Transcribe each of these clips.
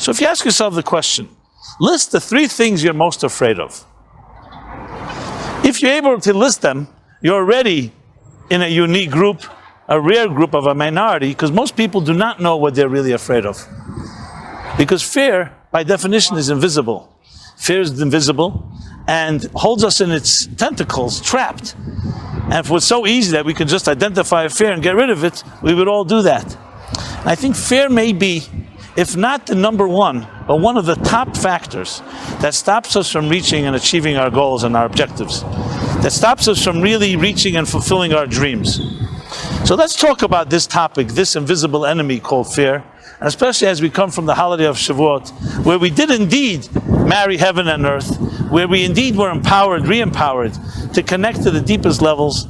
So if you ask yourself the question, list the 3 things you're most afraid of. If you're able to list them, you're already in a unique group, a rare group of a minority, because most people do not know what they're really afraid of. Because fear, by definition, is invisible. Fear is invisible and holds us in its tentacles, trapped. And if it was so easy that we could just identify a fear and get rid of it, we would all do that. And I think fear may be, if not the number one, but one of the top factors that stops us from reaching and achieving our goals and our objectives, that stops us from really reaching and fulfilling our dreams. So let's talk about this topic, this invisible enemy called fear, and especially as we come from the holiday of Shavuot, where we did indeed marry heaven and earth, where we indeed were empowered, re-empowered to connect to the deepest levels,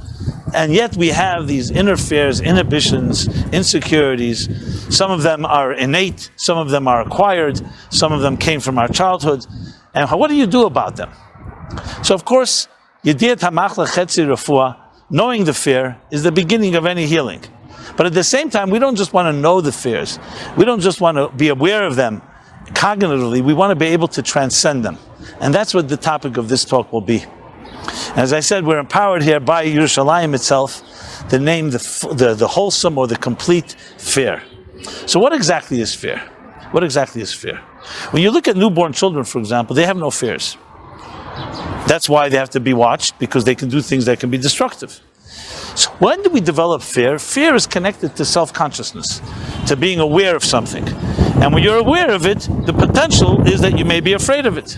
and yet we have these inner fears, inhibitions, insecurities. Some of them are innate, some of them are acquired, some of them came from our childhood. And what do you do about them? So of course, Yediat HaMachla Chetzi Refuah, knowing the fear, is the beginning of any healing. But at the same time, we don't just want to know the fears. We don't just want to be aware of them cognitively. We want to be able to transcend them. And that's what the topic of this talk will be. As I said, we're empowered here by Yerushalayim itself, the name, the wholesome or the complete fear. So what exactly is fear? What exactly is fear? When you look at newborn children, for example, they have no fears. That's why they have to be watched, because they can do things that can be destructive. So when do we develop fear? Fear is connected to self-consciousness, to being aware of something. And when you're aware of it, the potential is that you may be afraid of it.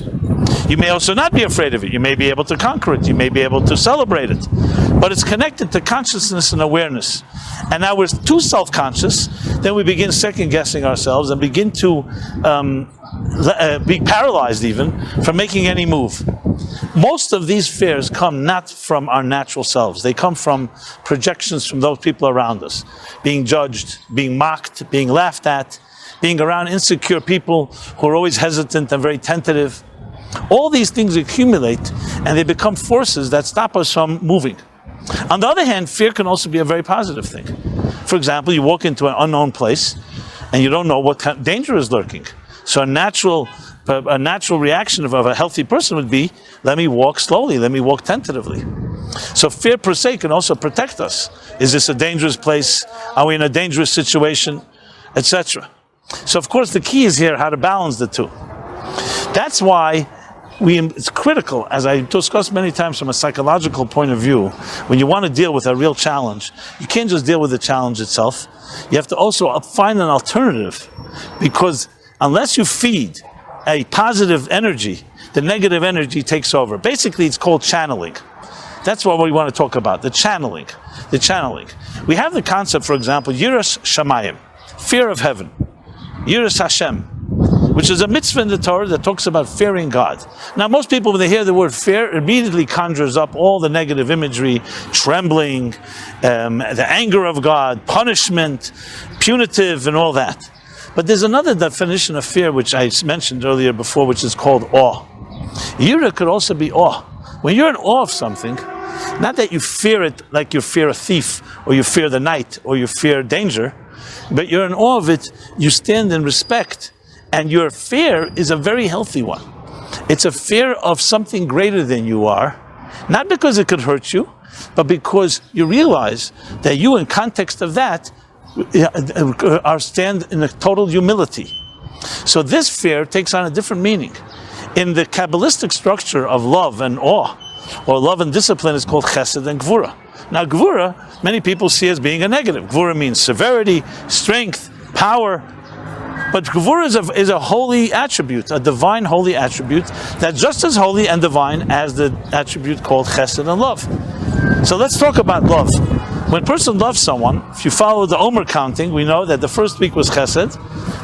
You may also not be afraid of it. You may be able to conquer it. You may be able to celebrate it. But it's connected to consciousness and awareness. And now we're too self-conscious, then we begin second-guessing ourselves and begin to be paralyzed even from making any move. Most of these fears come not from our natural selves. They come from projections from those people around us. Being judged, being mocked, being laughed at, being around insecure people who are always hesitant and very tentative. All these things accumulate and they become forces that stop us from moving. On the other hand, fear can also be a very positive thing. For example, you walk into an unknown place and you don't know what kind of danger is lurking. So a natural reaction of a healthy person would be, let me walk slowly, let me walk tentatively. So fear per se can also protect us. Is this a dangerous place? Are we in a dangerous situation? Etc. So of course the key is here how to balance the two. That's why it's critical, as I discussed many times from a psychological point of view, when you want to deal with a real challenge, you can't just deal with the challenge itself. You have to also find an alternative, because unless you feed a positive energy, the negative energy takes over. Basically, it's called channeling. That's what we want to talk about, the channeling. The channeling. We have the concept, for example, Yiras Shamayim, fear of heaven. Yiras Hashem, which is a mitzvah in the Torah that talks about fearing God. Now, most people, when they hear the word fear, immediately conjures up all the negative imagery, trembling, the anger of God, punishment, punitive, and all that. But there's another definition of fear, which I mentioned earlier before, which is called awe. Yira could also be awe. When you're in awe of something, not that you fear it like you fear a thief, or you fear the night, or you fear danger, but you're in awe of it, you stand in respect, and your fear is a very healthy one. It's a fear of something greater than you are, not because it could hurt you, but because you realize that you, in context of that, are stand in a total humility. So this fear takes on a different meaning. In the Kabbalistic structure of love and awe, or love and discipline, is called chesed and gvura. Now gvura, many people see as being a negative. Gvura means severity, strength, power. But gvura is a holy attribute, a divine holy attribute, that's just as holy and divine as the attribute called chesed and love. So let's talk about love. When a person loves someone, if you follow the Omer counting, we know that the first week was chesed,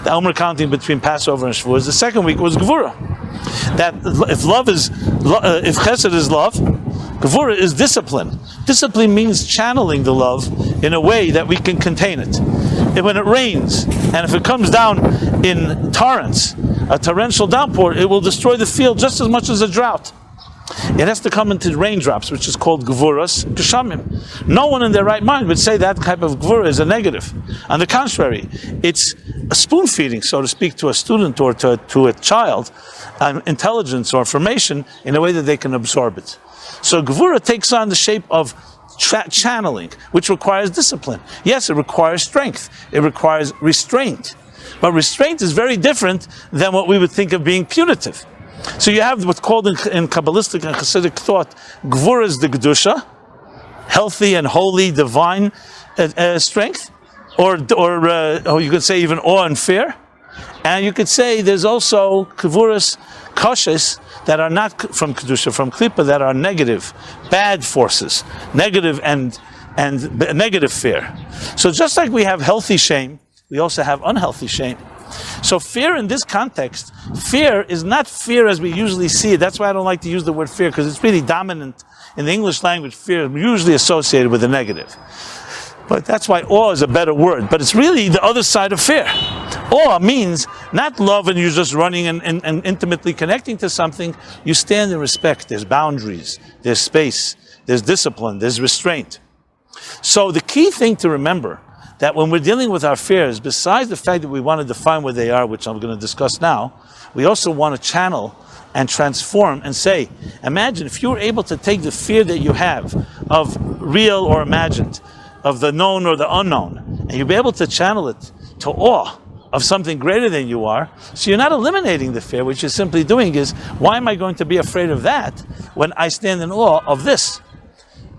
the Omer counting between Passover and Shavuos. The second week was gvura. That if chesed is love, gvura is discipline. Discipline means channeling the love in a way that we can contain it. And when it rains, and if it comes down in torrents, a torrential downpour, it will destroy the field just as much as a drought. It has to come into raindrops, which is called gvuras geshamim. No one in their right mind would say that type of gvura is a negative. On the contrary, it's a spoon feeding, so to speak, to a student or to a child, intelligence or information in a way that they can absorb it. So gvura takes on the shape of channeling, which requires discipline. Yes, it requires strength. It requires restraint. But restraint is very different than what we would think of being punitive. So you have what's called in Kabbalistic and Hasidic thought, Gvura is the Kedusha, healthy and holy, divine strength, or you could say even awe and fear. And you could say there's also Gvuras Koshes that are not from Kedusha, from Klippa, that are negative, bad forces, negative and negative fear. So just like we have healthy shame, we also have unhealthy shame. So fear in this context, fear is not fear as we usually see it. That's why I don't like to use the word fear, because it's really dominant in the English language. Fear is usually associated with the negative. But that's why awe is a better word. But it's really the other side of fear. Awe means not love and you're just running and intimately connecting to something. You stand in respect. There's boundaries. There's space. There's discipline. There's restraint. So the key thing to remember, that when we're dealing with our fears, besides the fact that we want to define what they are, which I'm going to discuss now, we also want to channel and transform and say, imagine if you were able to take the fear that you have of real or imagined, of the known or the unknown, and you'll be able to channel it to awe of something greater than you are. So you're not eliminating the fear. What you're simply doing is, why am I going to be afraid of that when I stand in awe of this?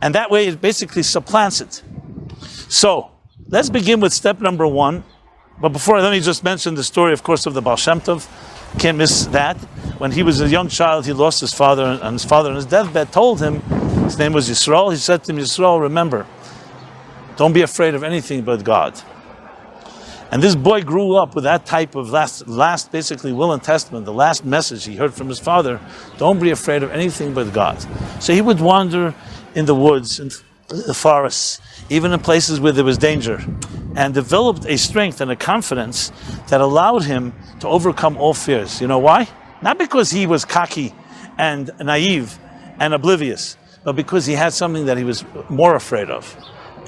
And that way it basically supplants it. So let's begin with step number one. But before, let me just mention the story, of course, of the Baal Shem Tov. Can't miss that. When he was a young child, he lost his father, and his father on his deathbed told him, his name was Yisrael, he said to him, Yisrael, remember, don't be afraid of anything but God. And this boy grew up with that type of last basically will and testament, the last message he heard from his father, don't be afraid of anything but God. So he would wander in the woods, in the forests, even in places where there was danger, and developed a strength and a confidence that allowed him to overcome all fears. You know why? Not because he was cocky and naive and oblivious, but because he had something that he was more afraid of,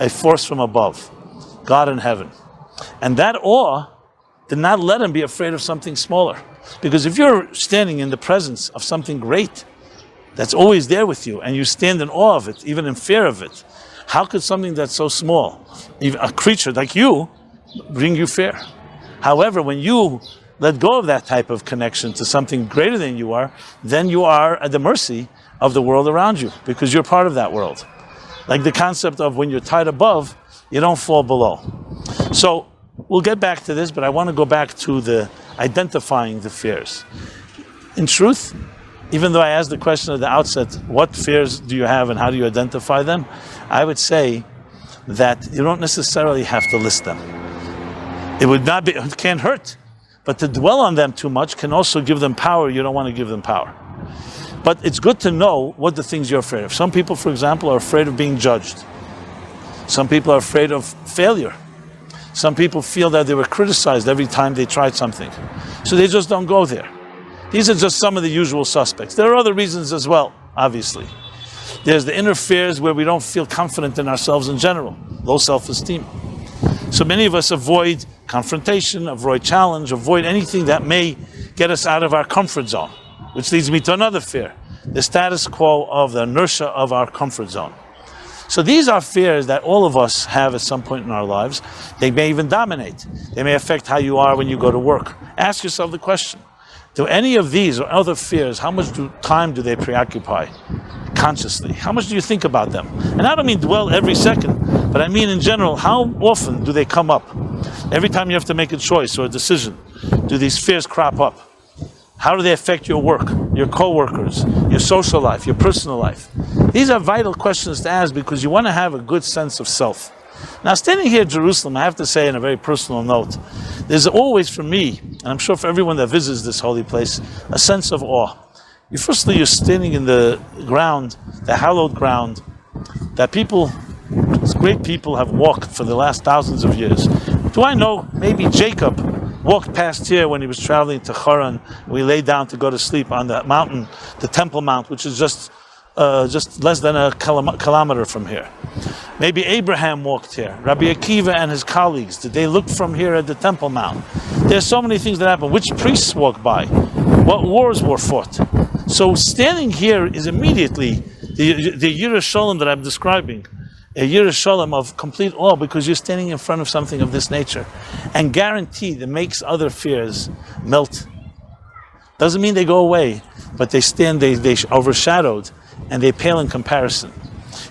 a force from above, God in heaven. And that awe did not let him be afraid of something smaller. Because if you're standing in the presence of something great that's always there with you, and you stand in awe of it, even in fear of it, how could something that's so small, even a creature like you, bring you fear? However, when you let go of that type of connection to something greater than you are, then you are at the mercy of the world around you, because you're part of that world. Like the concept of when you're tied above, you don't fall below. So we'll get back to this, but I want to go back to the identifying the fears. In truth, even though I asked the question at the outset, what fears do you have and how do you identify them? I would say that you don't necessarily have to list them. It can't hurt, but to dwell on them too much can also give them power. You don't want to give them power. But it's good to know what the things you're afraid of. Some people, for example, are afraid of being judged. Some people are afraid of failure. Some people feel that they were criticized every time they tried something. So they just don't go there. These are just some of the usual suspects. There are other reasons as well, obviously. There's the inner fears where we don't feel confident in ourselves in general, low self-esteem. So many of us avoid confrontation, avoid challenge, avoid anything that may get us out of our comfort zone, which leads me to another fear, the status quo of the inertia of our comfort zone. So these are fears that all of us have at some point in our lives. They may even dominate. They may affect how you are when you go to work. Ask yourself the question, do any of these or other fears, how much time do they preoccupy consciously? How much do you think about them? And I don't mean dwell every second, but I mean in general, how often do they come up? Every time you have to make a choice or a decision, do these fears crop up? How do they affect your work, your co-workers, your social life, your personal life? These are vital questions to ask because you want to have a good sense of self. Now, standing here in Jerusalem, I have to say in a very personal note, there's always for me, and I'm sure for everyone that visits this holy place, a sense of awe. Firstly, you're standing in the ground, the hallowed ground, that people, great people have walked for the last thousands of years. Do I know maybe Jacob, walked past here when he was traveling to Haran. We lay down to go to sleep on the mountain, the Temple Mount, which is just less than a kilometer from here. Maybe Abraham walked here. Rabbi Akiva and his colleagues, did they look from here at the Temple Mount? There's so many things that happen. Which priests walked by? What wars were fought? So standing here is immediately the Yerushalayim that I'm describing, a Yerushalayim of complete awe, because you're standing in front of something of this nature, and guaranteed it makes other fears melt. Doesn't mean they go away, but they stand, they overshadowed, and they pale in comparison.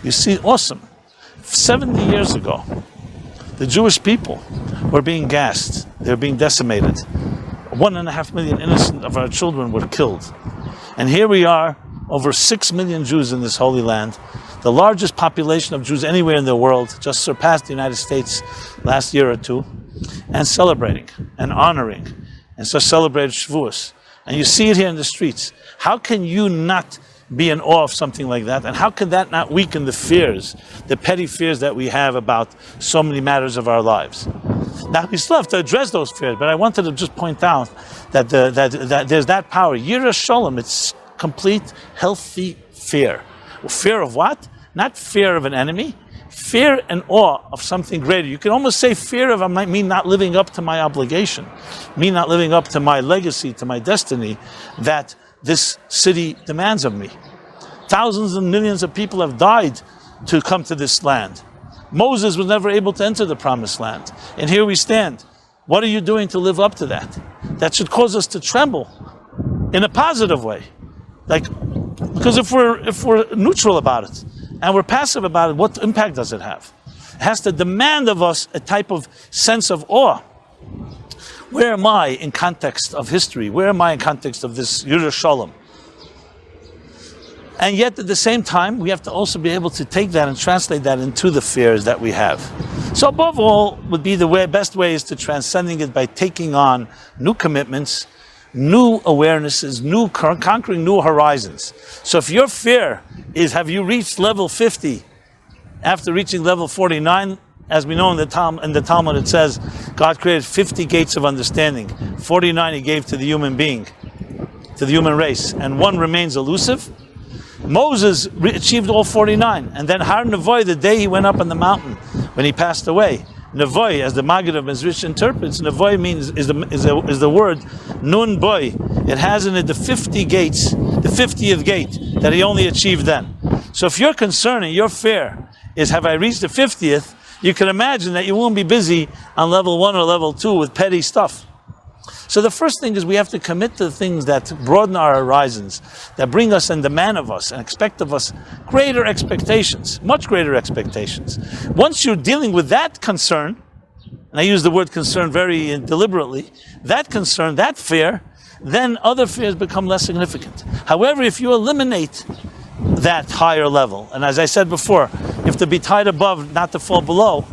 You see, awesome. 70 years ago, the Jewish people were being gassed. They were being decimated. 1.5 million innocent of our children were killed. And here we are, over 6 million Jews in this holy land, the largest population of Jews anywhere in the world, just surpassed the United States last year or two, and celebrating and honoring, and so celebrated Shavuos. And you see it here in the streets. How can you not be in awe of something like that? And how can that not weaken the fears, the petty fears that we have about so many matters of our lives? Now, we still have to address those fears, but I wanted to just point out that there's that power. Yerushalayim, it's complete, healthy fear. Fear of what? Not fear of an enemy. Fear and awe of something greater. You can almost say fear of me not living up to my obligation, me not living up to my legacy, to my destiny that this city demands of me. Thousands and millions of people have died to come to this land. Moses was never able to enter the promised land. And here we stand. What are you doing to live up to that? That should cause us to tremble in a positive way. Because if we're neutral about it and we're passive about it, what impact does it have? It has to demand of us a type of sense of awe. Where am I in context of history? Where am I in context of this Yerushalayim? And yet, at the same time, we have to also be able to take that and translate that into the fears that we have. So above all, would be the best way is to transcending it by taking on new commitments, new awarenesses, conquering new horizons. So if your fear is, have you reached level 50 after reaching level 49? As we know in the Talmud, it says God created 50 gates of understanding. 49 he gave to the human being, to the human race, and one remains elusive. Moses achieved all 49, and then Har Nevoy, the day he went up on the mountain, when he passed away. Nevoy, as the Maggid of Mezrich interprets, Nevoy means is the word Nun Boy. It has in it the 50 gates, the 50th gate that he only achieved then. So if your concern and your fear is, have I reached the 50th? You can imagine that you won't be busy on level 1 or level 2 with petty stuff. So the first thing is we have to commit to the things that broaden our horizons, that bring us and demand of us and expect of us greater expectations, much greater expectations. Once you're dealing with that concern, and I use the word concern very deliberately, that concern, that fear, then other fears become less significant. However, if you eliminate that higher level, and as I said before, you have to be tied above, not to fall below.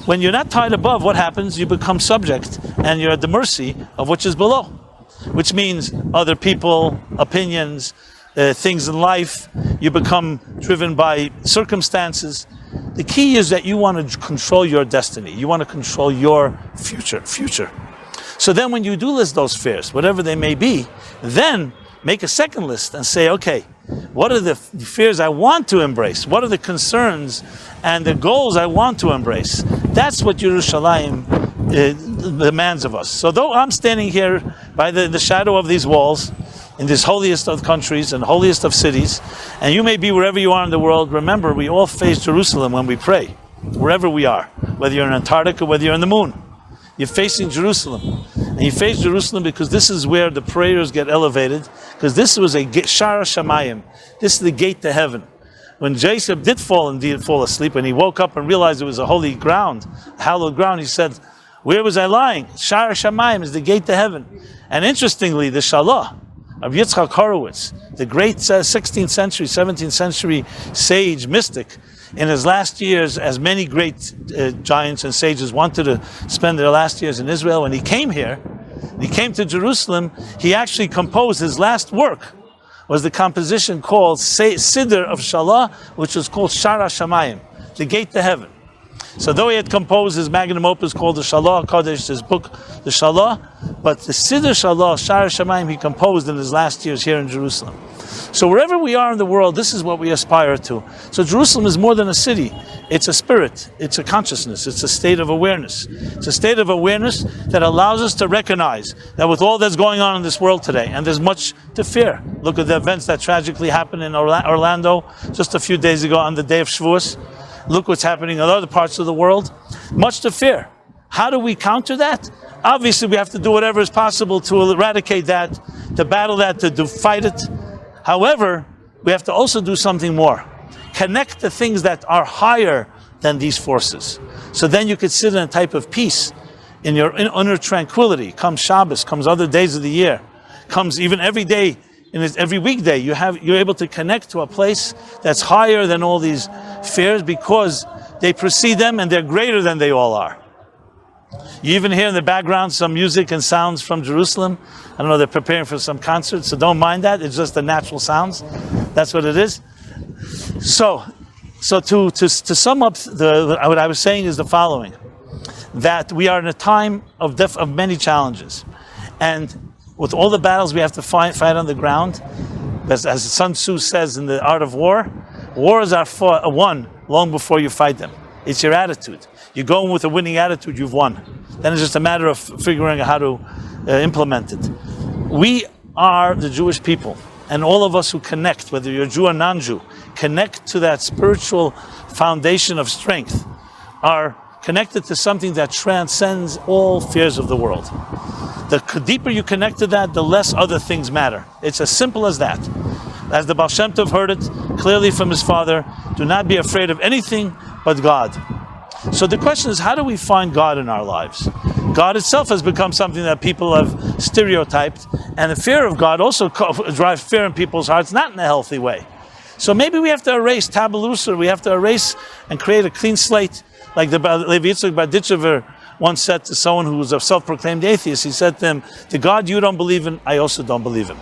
When you're not tied above, what happens? You become subject, and you're at the mercy of which is below, which means other people, opinions, things in life. You become driven by circumstances. The key is that you want to control your destiny. You want to control your future. So then when you do list those fears, whatever they may be, then make a second list and say, okay, what are the fears I want to embrace? What are the concerns and the goals I want to embrace? That's what Yerushalayim demands of us. So though I'm standing here by the shadow of these walls, in this holiest of countries and holiest of cities, and you may be wherever you are in the world, remember, we all face Jerusalem when we pray, wherever we are, whether you're in Antarctica, whether you're in the moon. You're facing Jerusalem. And you face Jerusalem because this is where the prayers get elevated, because this was a Shara Shamayim. This is the gate to heaven. When Jacob did fall asleep, and he woke up and realized it was a holy ground, hallowed ground, he said, where was I lying? Shara Shamayim is the gate to heaven. And interestingly, the Shalah of Yitzchak Horowitz, the great 16th century, 17th century sage, mystic, in his last years, as many great giants and sages wanted to spend their last years in Israel, when he came here, he came to Jerusalem, he actually composed his last work, was the composition called Siddur of Shalah, which was called Shara Shamayim, the gate to heaven. So though he had composed his magnum opus called the Shalah Kodesh, his book, the Shalah, but the Siddur Shalah, Shar Shamayim, he composed in his last years here in Jerusalem. So wherever we are in the world, this is what we aspire to. So Jerusalem is more than a city. It's a spirit. It's a consciousness. It's a state of awareness. It's a state of awareness that allows us to recognize that with all that's going on in this world today, and there's much to fear. Look at the events that tragically happened in Orlando just a few days ago on the day of Shavuos. Look what's happening in other parts of the world. Much to fear. How do we counter that? Obviously, we have to do whatever is possible to eradicate that, to battle that, to fight it. However, we have to also do something more. Connect the things that are higher than these forces. So then you could sit in a type of peace, in your inner tranquility. Comes Shabbos, comes other days of the year, comes even every day, every weekday. You're able to connect to a place that's higher than all these fears because they precede them and they're greater than they all are. You even hear in the background some music and sounds from Jerusalem. I don't know, they're preparing for some concert, so don't mind that. It's just the natural sounds. That's what it is. So to sum up, what I was saying is the following: that we are in a time of many challenges, and with all the battles we have to fight on the ground, as Sun Tzu says in The Art of War, wars are won long before you fight them. It's your attitude. You go in with a winning attitude, you've won. Then it's just a matter of figuring out how to implement it. We are the Jewish people, and all of us who connect, whether you're Jew or non-Jew, connect to that spiritual foundation of strength, are connected to something that transcends all fears of the world. The deeper you connect to that, the less other things matter. It's as simple as that. As the Baal Shem Tov heard it clearly from his father, do not be afraid of anything but God. So the question is, how do we find God in our lives? God itself has become something that people have stereotyped, and the fear of God also drives fear in people's hearts, not in a healthy way. So maybe we have to erase tabulusar, we have to erase and create a clean slate, like the Levi Yitzchak Berditchever once said to someone who was a self-proclaimed atheist. He said to him, the God you don't believe in, I also don't believe in.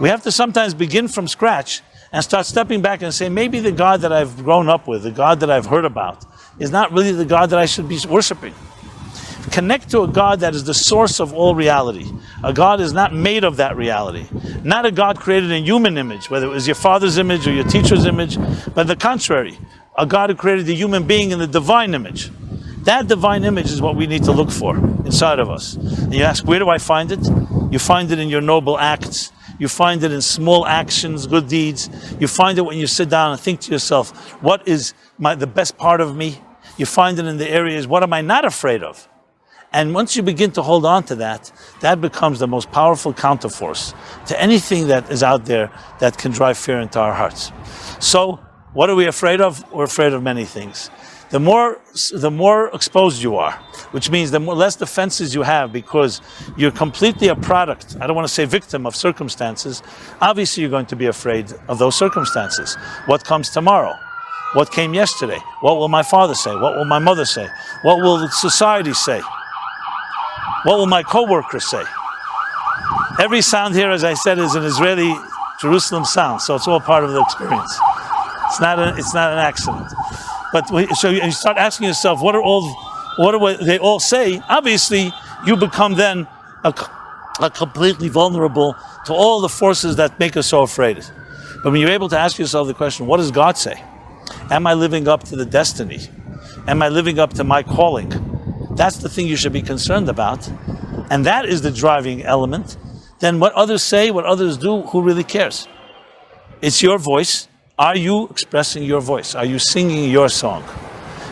We have to sometimes begin from scratch and start stepping back and say, maybe the God that I've grown up with, the God that I've heard about, is not really the God that I should be worshiping. Connect to a God that is the source of all reality. A God is not made of that reality. Not a God created in human image, whether it was your father's image or your teacher's image, but the contrary. A God who created the human being in the divine image. That divine image is what we need to look for inside of us. And you ask, where do I find it? You find it in your noble acts. You find it in small actions, good deeds. You find it when you sit down and think to yourself, what is the best part of me? You find it in the areas, what am I not afraid of? And once you begin to hold on to that, that becomes the most powerful counterforce to anything that is out there that can drive fear into our hearts. So, what are we afraid of? We're afraid of many things. The more exposed you are, which means the less defenses you have because you're completely a product, I don't want to say victim of circumstances, obviously you're going to be afraid of those circumstances. What comes tomorrow? What came yesterday? What will my father say? What will my mother say? What will society say? What will my co-workers say? Every sound here, as I said, is an Israeli Jerusalem sound, so it's all part of the experience. It's not an accident. But so you start asking yourself, what do they all say? Obviously, you become then a completely vulnerable to all the forces that make us so afraid. But when you're able to ask yourself the question, what does God say? Am I living up to the destiny? Am I living up to my calling? That's the thing you should be concerned about. And that is the driving element. Then what others say, what others do, who really cares? It's your voice. Are you expressing your voice? Are you singing your song?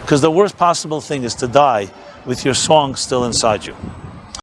Because the worst possible thing is to die with your song still inside you.